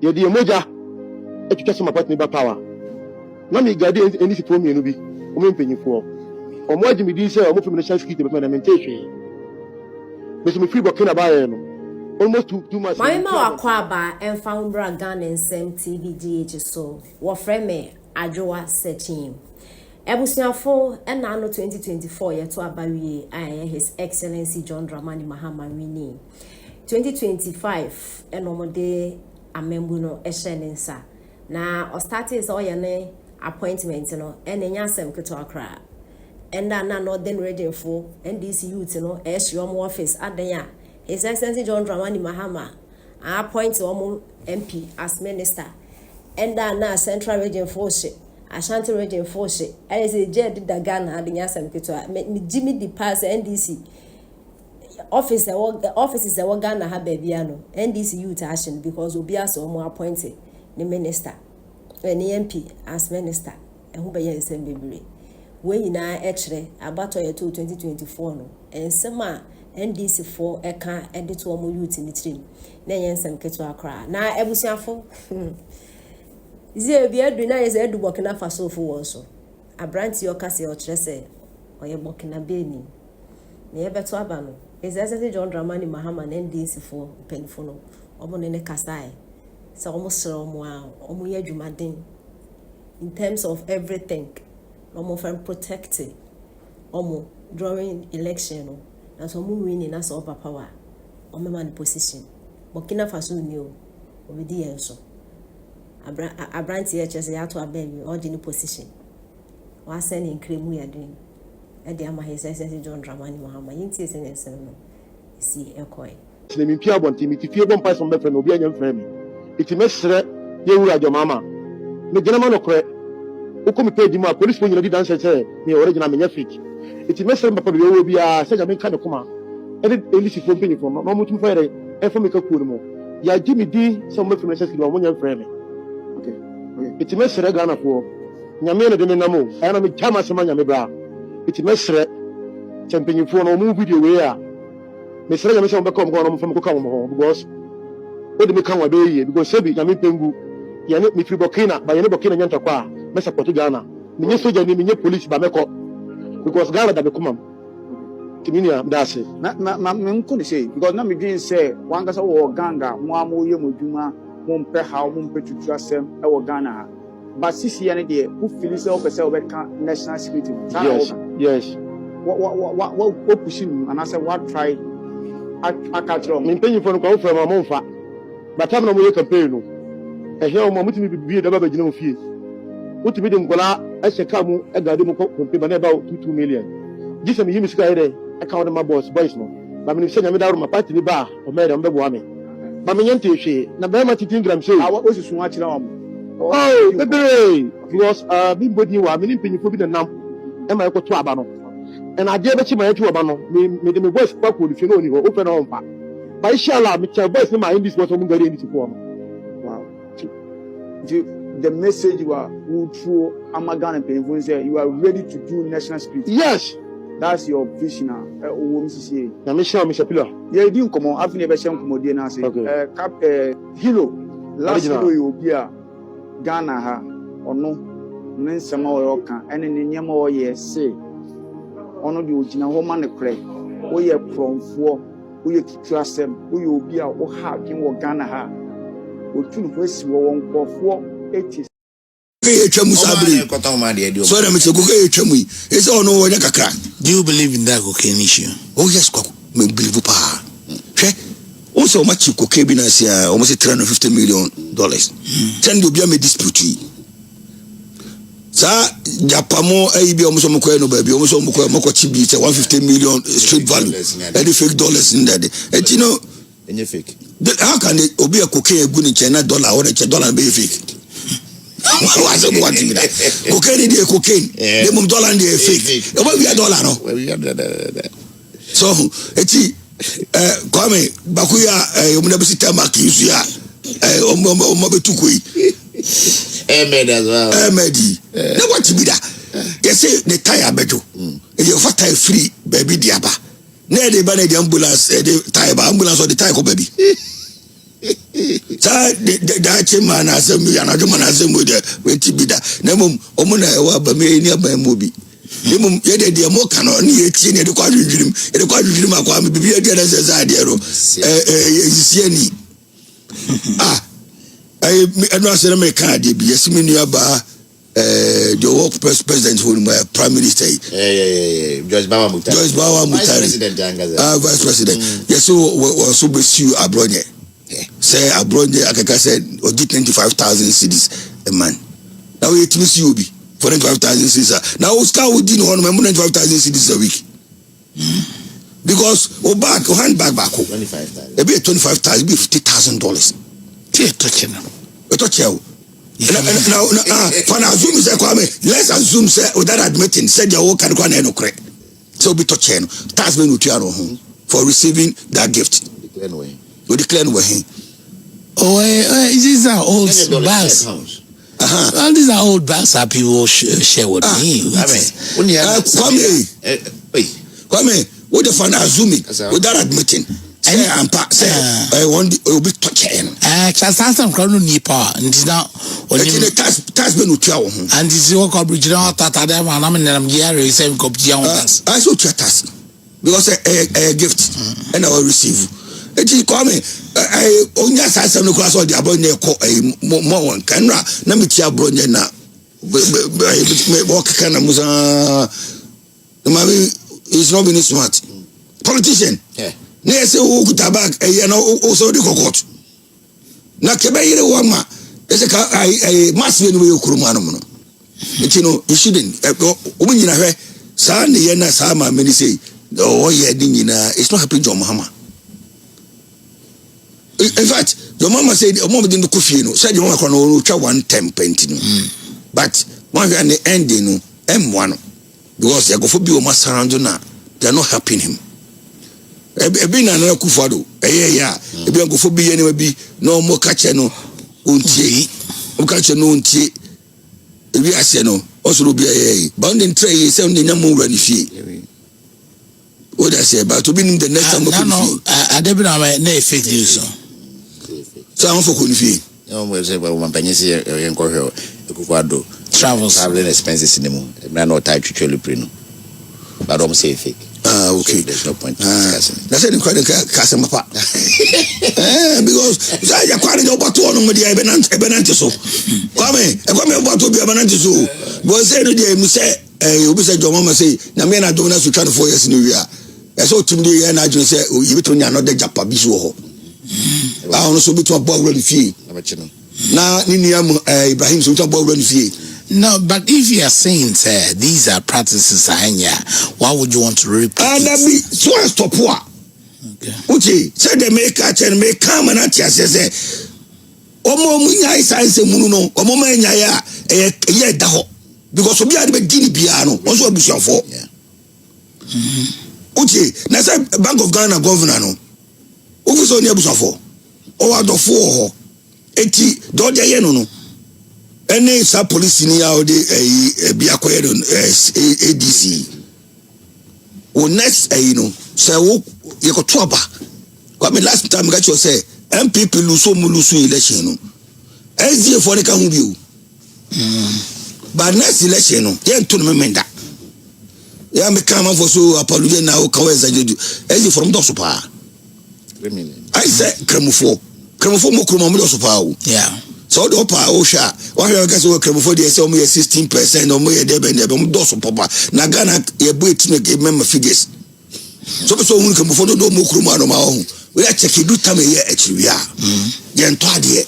JDM moja etwetwa my partner ba power na me gade any sifo mienu bi o me mpanyifo o mo agimi di say o mo from national security department me me free Bukinabe no almost 2 months my ma akwaba and founder Ghana nsem TVGH so wo frame me adwoa searching ebusuafo na no 2024 yeto abawie his excellency John Dramani Mahama wini 2025 enomode amembu no ehyenensa na o started so ye ne appointment no enya asem keto akra enda na northern region for NDC youth no ehyo office adan His Excellency John Dramani Mahama appoint MP as minister enda na central region force Ashanti region force as a jet da Ghana the yasam keto me Jimmy the pass NDC office offices e Ghana ha bia no NDC youth action because obi aso mo appointed the minister any MP as minister e hu be yensem bebre we nyina e kire abato ye 2024 no ensema NDC for eka edit to omo youth ni trim na yensem keto akra na ebusuafo Ize bi adu na yeze edu Bukinabe so fo wo so abranti okase o kire se oye Bukinabe ni na ye beto aba no Excellency John Dramani Mahama na NDC for penfo no omo ne kasai se omo sere omo a omo ye adwumaden in terms of everything omo from protecting omo during election no na so omo winning na so power omo man position Bukinabe so ni o obedi yen so abranti ye chese ya to ababi o di ni position wa send in kremu ya din e dey ama His Excellency John Dramani Mahama yinti ese ne sen no si ekoi se me pia bonti mi tifie bon pass on be friend obi anya friend me iti mesre ye wura jomama me gena ma no kore uko mi page mu a police phone di dance say me original me nya fake iti mesre papa be wo bia se ja me ka de kuma e de elisi phone pin for no mo tum fere e for me ka ku mo ya gi mi di se mo from necessary mo nya friend me okay iti mesre Ghana for nyame ne de me namo e na me chama se ma nyame bra iti mesre champion for no mu video we a mesre nyame se mo be come go no mo from ko ka mo because o de me kan wa be yi because sebi nyame pengu ya ne mi free Bukinabe ba ya ne Bukinabe nyanta kwa me support Ghana me nye soja ni me nye police ba me ko because Ghana da be kuma kiminia ndase na me nko ne say because na me dream say wan ka say wo ganga mo amoye modwuma mo mpe ha mo mpe tutu asem e wo Ghana ha but sisi ya ne de who feel say o pese o be kan national security yes what pushing and I say what try akatro me penyi fo no kwa ofra ma mo mfa but am na mo ye campaign no e he o mo mutimi bibie da ba gina mo fie utimi de nkola a sheka mu e gade mo campaign ba na about 2 million gisa me yimi sika ire e ka won ma boys no ba me se nyame da ro ma party ni ba o me de mbebo ame ba me nyante hwe na ba ma 15 gram say awo osusu a kire am oh baby because me body wa me ni penyifo bi de nam e ma ekoto aba no and I gave it my two abano, me the voice quack would if you know you open on pa. But inshallah, me tell voice in my English was on very easy form. Wow. The message you are through Amagan and Painful say you are ready to do national security. Yes. That's your vision now. Na mission, Mr. Pillar. Yeah, didn't come on. I've never seen Commodore now say, Hero, last year you be a Ghana ha or no, Ninsama or Oka, and in Yama or yes, say. Ono di ogina ho ma ne kre wo ye promfo wo ye tutu asem wo ye obi a wo ha adwen wo Ghana ha wo tunu ho si wo nkofo 80 e twa musabri so na me se koke e twa mu e se ono wo nya kakra. Do you believe in that cocaine issue? Oh yes, me believe pa hwe o so much cocaine bi na sia almost $350 million ten do bia me dispute sa japamo aibi omuso mkoe no baby omuso mkoe moko chibi say $150 million straight value any fake dollars in there and you know any fake how can they obi a cocaine good in China dollar or $1 be fake why so what me that cocaine dey cocaine the mum dollar dey fake we be dollar no we are so eti kwame bakuya omuna bisita makisu ya omo betukoi Ahmed as well. Ahmed. Now what be that? They say the tire bejo. You for tire free baby diaba. Now they ban the ambulance the tire ambulance or the tire baby. Sa the man assembly and other man assembly with Tibida. Nemum, Omuna, Wabame, near my movie. Nemum, yet the Mokan on the 18 at the quadrium, at the quadrium, I come be a dead as a idea. I don't say I can't be a similar bar. The work president who my prime minister. Joyce Bawa Mutari. Vice president. Yes, so be sue abroad. Say abroad, Akaka said, or get 95,000 cities a man. Now it means you be for 95,000 cities. Now Oscar would do 95,000 cities a week. Because hand back 25,000. It be 25,000, be $50,000. Now, for assume say Kwame, let's assume say without admitting said your work can go no correct. So be touching tax men for receiving that gift. We declare way. These are old bags. All these are old bags that people share with me. Kwame, what the fun assuming without admitting. Say I want to be touching. Just ask them crowd nipa and now the tax men will tell and this is what original tata them and I'm here same copy on us. I saw chatters because a gift and I will receive. It is coming. I only ask some class of the above near more one camera. Namitia Bronyana walk can the mommy is not being smart. Politician. Yes, who could tabak a also the cocotte. Nakabay one ma. There's a must be no Kurumano. You know, you shouldn't. When you have Sunday, Yena Sama, many say, oh, yeah, it's not happening to your mama. In fact, your mama said, a moment in the Kufino said you want to 110 penting. But one at the end, M1 because they go for Bio Masarandona, they are not helping him. Been another Kufado, yeah, if you go for be anyway, be no more catcher, unti, catcher, no unti, we are seno, also be a bounding tray, sounding a more ready fee. What I say about to be in the next time, I never know my fake news. Sound for Kunfi. Almost say, well, one penny here, traveling expenses in the moon, man, no type to Choluprino. But don't say fake. Okay. There's no point discussing. That's it. Quite a customer part. Because I quite a bottle on the Ebenant so. Come about to be a banana so. But say the day, say, you said your mama say, Namena donors to 24 years in the year. I saw to me and I just say, you told me another Japabiso. I also be to a ball ready fee. Now, Niniam Ibrahim, so to a ball ready fee. No, but if you are saying these are practices, why would you want to repeat? That be so as to poor. Okay, said they make catch and make come and at say, Omo Munya is I say Muno, Omo Manya, daho. Because we are the Guinea piano, also be so for. Okay, now say Bank of Ghana governor no. Office on your for. Or the 4 80 $, no. Any sub police in the be acquired on ADC. Or next, say, you got trouble. Come last time, got you say, MPP Luso Mulusu election. As the for the can view. But next election, then to remember. Yeah, me come for so apology now, Kaweza, as you from Dosupa. I said, Cremofo Mokumo. Yeah. So the upper Osha, one of us will come for the 16% or more than Dosso Papa. Nagana, a bit to make member figures. So we come for no more Krumano. We are checking good time here at Chivia. Yan Twaddy.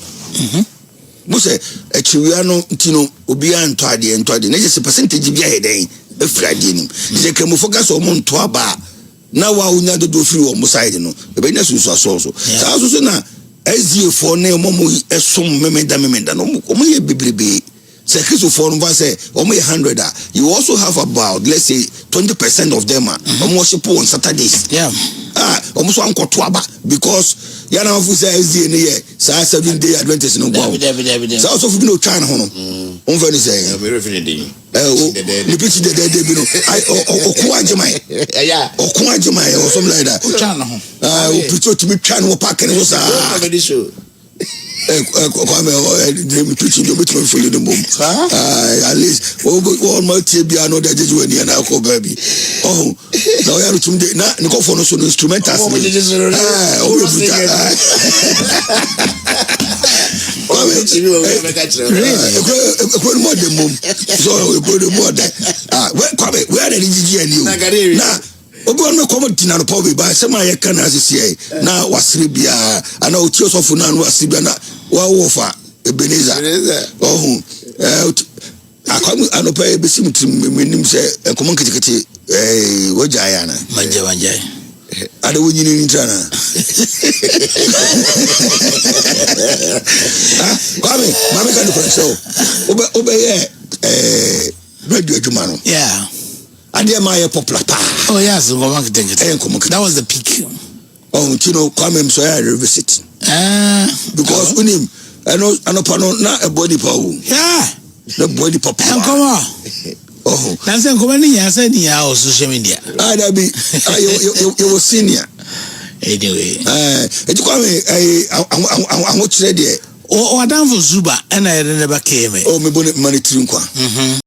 Muse, a Chiviano, Tino, Obian Twaddy and Twaddy. There's a percentage of your day, a Friday. They come focus on Montoaba. Now I will not do free or Mosaidino. The business was also. So now. As you for name Momo as some memenda no only baby. Say for say 100. You also have about let's say 20% of them almost on Saturdays. Yeah. Almost one quarter because Yana of say SDA year, 7-day Adventist no go. So also for no China hono. On very say. The pitch the day I Okuajimai. Yeah. Okuajimai or something like that. China. Preach to me China park and Kwame dem preaching you bet me follow the mom. At least all my tibia know that you when you na ko baby. Oh, now you are to na nko for no so instrumentals. Oh, more the mom. So we go the more that. Where the GG and you. Now obi no come tina no power by say my can as say na wasre bia ana otio so fu na no wasre bia na wa wofa Ebenezer oh akwam anopa e besi mutim menim say enkomo nketekete wagya ya na manja ada wonyini ni trana kwame mama kan ko so obe radio adwuma no yeah Adia my popular pa. Oh yes, that was the peak. Oh, you know, come and so I revisit. Because when him, I know not a body power. Yeah, the body papa. Come on. Oh, that's a company. I said, yeah, or social media. I'd be you were senior. Anyway, you call me. I want to say there. Oh, I done for Zuba, and I never came. Oh, me bonnet money to